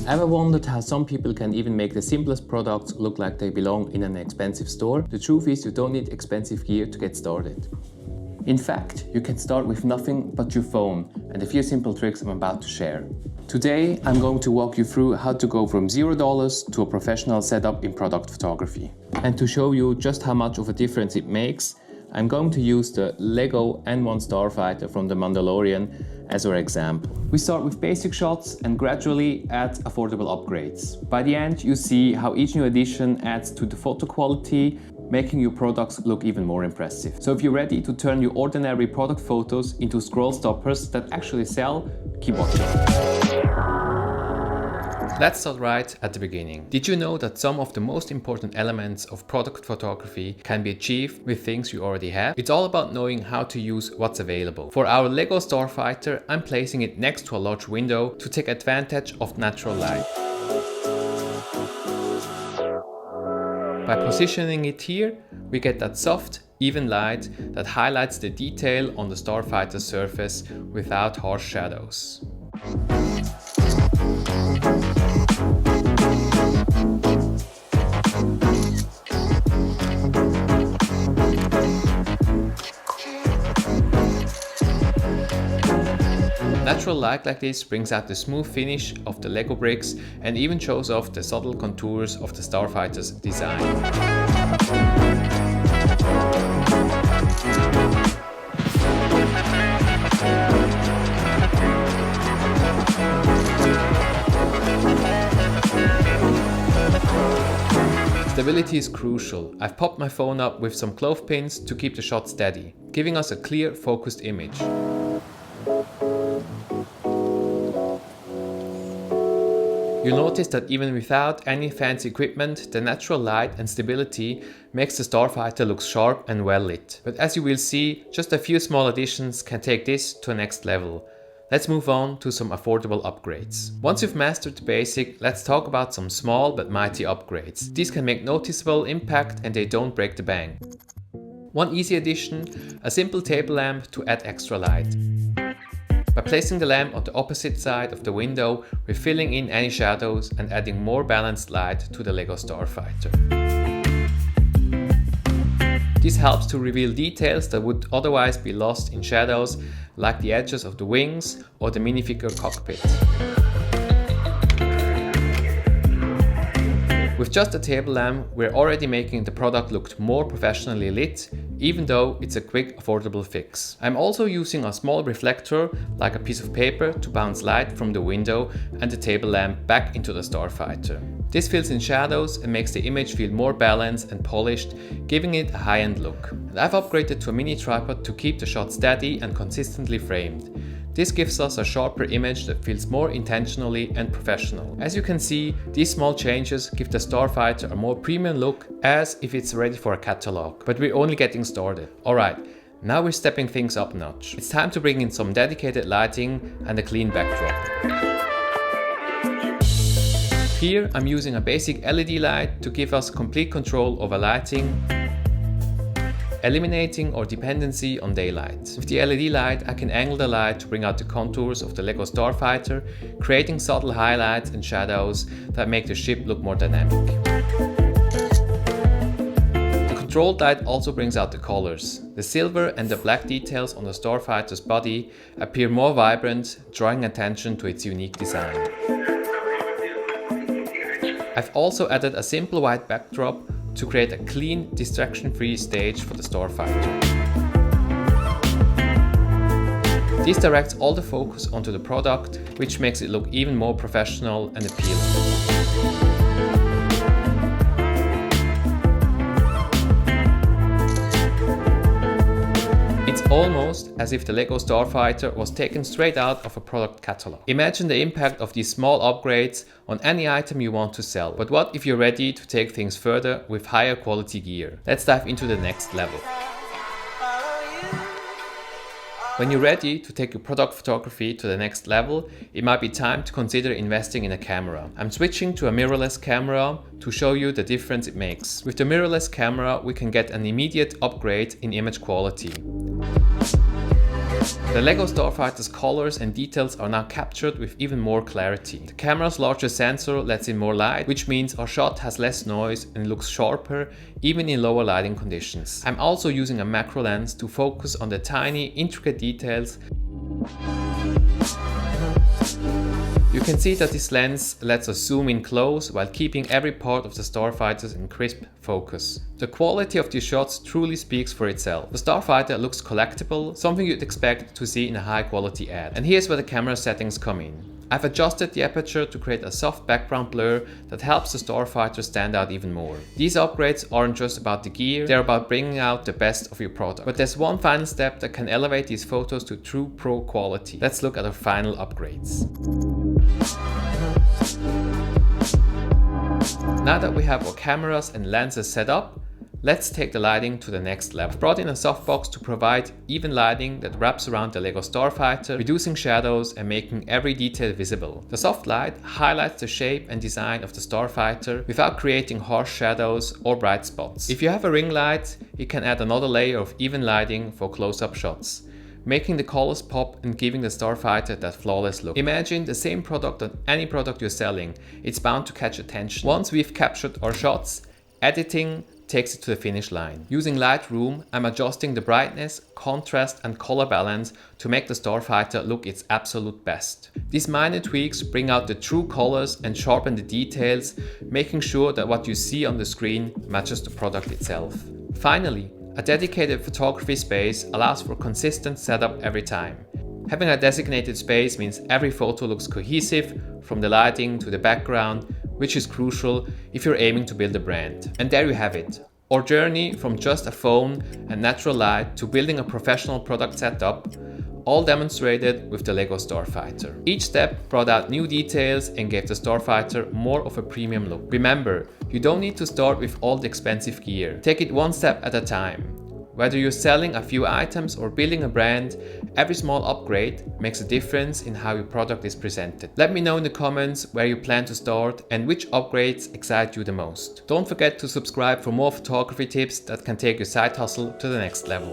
Ever wondered how some people can even make the simplest products look like they belong in an expensive store? The truth is, you don't need expensive gear to get started. In fact, you can start with nothing but your phone and a few simple tricks I'm about to share. Today, I'm going to walk you through how to go from $0 to a professional setup in product photography. And to show you just how much of a difference it makes, I'm going to use the LEGO N-1 Starfighter from the Mandalorian as our example. We start with basic shots and gradually add affordable upgrades. By the end, you see how each new addition adds to the photo quality, making your products look even more impressive. So if you're ready to turn your ordinary product photos into scroll stoppers that actually sell, keep watching. Let's start right at the beginning. Did you know that some of the most important elements of product photography can be achieved with things you already have? It's all about knowing how to use what's available. For our LEGO Starfighter, I'm placing it next to a large window to take advantage of natural light. By positioning it here, we get that soft, even light that highlights the detail on the Starfighter's surface without harsh shadows. Natural light like this brings out the smooth finish of the LEGO bricks and even shows off the subtle contours of the Starfighter's design. Stability is crucial. I've popped my phone up with some clothespins to keep the shot steady, giving us a clear, focused image. You'll notice that even without any fancy equipment, the natural light and stability makes the Starfighter look sharp and well lit. But as you will see, just a few small additions can take this to a next level. Let's move on to some affordable upgrades. Once you've mastered the basic, let's talk about some small but mighty upgrades. These can make noticeable impact and they don't break the bank. One easy addition, a simple table lamp to add extra light. By placing the lamp on the opposite side of the window, we're filling in any shadows and adding more balanced light to the LEGO Starfighter. This helps to reveal details that would otherwise be lost in shadows, like the edges of the wings or the minifigure cockpit. With just a table lamp, we're already making the product look more professionally lit, even though it's a quick, affordable fix. I'm also using a small reflector, like a piece of paper, to bounce light from the window and the table lamp back into the Starfighter. This fills in shadows and makes the image feel more balanced and polished, giving it a high-end look. And I've upgraded to a mini tripod to keep the shot steady and consistently framed. This gives us a sharper image that feels more intentionally and professional. As you can see, these small changes give the Starfighter a more premium look, as if it's ready for a catalog. But we're only getting started. Alright, now we're stepping things up a notch. It's time to bring in some dedicated lighting and a clean backdrop. Here I'm using a basic LED light to give us complete control over lighting, eliminating our dependency on daylight. With the LED light, I can angle the light to bring out the contours of the LEGO Starfighter, creating subtle highlights and shadows that make the ship look more dynamic. The controlled light also brings out the colors. The silver and the black details on the Starfighter's body appear more vibrant, drawing attention to its unique design. I've also added a simple white backdrop to create a clean, distraction-free stage for the Starfighter. This directs all the focus onto the product, which makes it look even more professional and appealing. It's almost as if the LEGO Starfighter was taken straight out of a product catalog. Imagine the impact of these small upgrades on any item you want to sell. But what if you're ready to take things further with higher quality gear? Let's dive into the next level. When you're ready to take your product photography to the next level, it might be time to consider investing in a camera. I'm switching to a mirrorless camera to show you the difference it makes. With the mirrorless camera, we can get an immediate upgrade in image quality. The LEGO Starfighter's colors and details are now captured with even more clarity. The camera's larger sensor lets in more light, which means our shot has less noise and looks sharper even in lower lighting conditions. I'm also using a macro lens to focus on the tiny, intricate details. You can see that this lens lets us zoom in close while keeping every part of the Starfighter in crisp focus. The quality of these shots truly speaks for itself. The Starfighter looks collectible, something you'd expect to see in a high quality ad. And here's where the camera settings come in. I've adjusted the aperture to create a soft background blur that helps the Starfighter stand out even more. These upgrades aren't just about the gear, they're about bringing out the best of your product. But there's one final step that can elevate these photos to true pro quality. Let's look at our final upgrades. Now that we have our cameras and lenses set up, let's take the lighting to the next level. I've brought in a softbox to provide even lighting that wraps around the LEGO Starfighter, reducing shadows and making every detail visible. The soft light highlights the shape and design of the Starfighter without creating harsh shadows or bright spots. If you have a ring light, it can add another layer of even lighting for close-up shots, making the colors pop and giving the Starfighter that flawless look. Imagine the same product on any product you're selling. It's bound to catch attention. Once we've captured our shots, editing takes it to the finish line. Using Lightroom, I'm adjusting the brightness, contrast and color balance to make the Starfighter look its absolute best. These minor tweaks bring out the true colors and sharpen the details, making sure that what you see on the screen matches the product itself. Finally, a dedicated photography space allows for consistent setup every time. Having a designated space means every photo looks cohesive, from the lighting to the background, which is crucial if you're aiming to build a brand. And there you have it. Our journey from just a phone and natural light to building a professional product setup, all demonstrated with the LEGO Starfighter. Each step brought out new details and gave the Starfighter more of a premium look. Remember, you don't need to start with all the expensive gear. Take it one step at a time. Whether you're selling a few items or building a brand, every small upgrade makes a difference in how your product is presented. Let me know in the comments where you plan to start and which upgrades excite you the most. Don't forget to subscribe for more photography tips that can take your side hustle to the next level.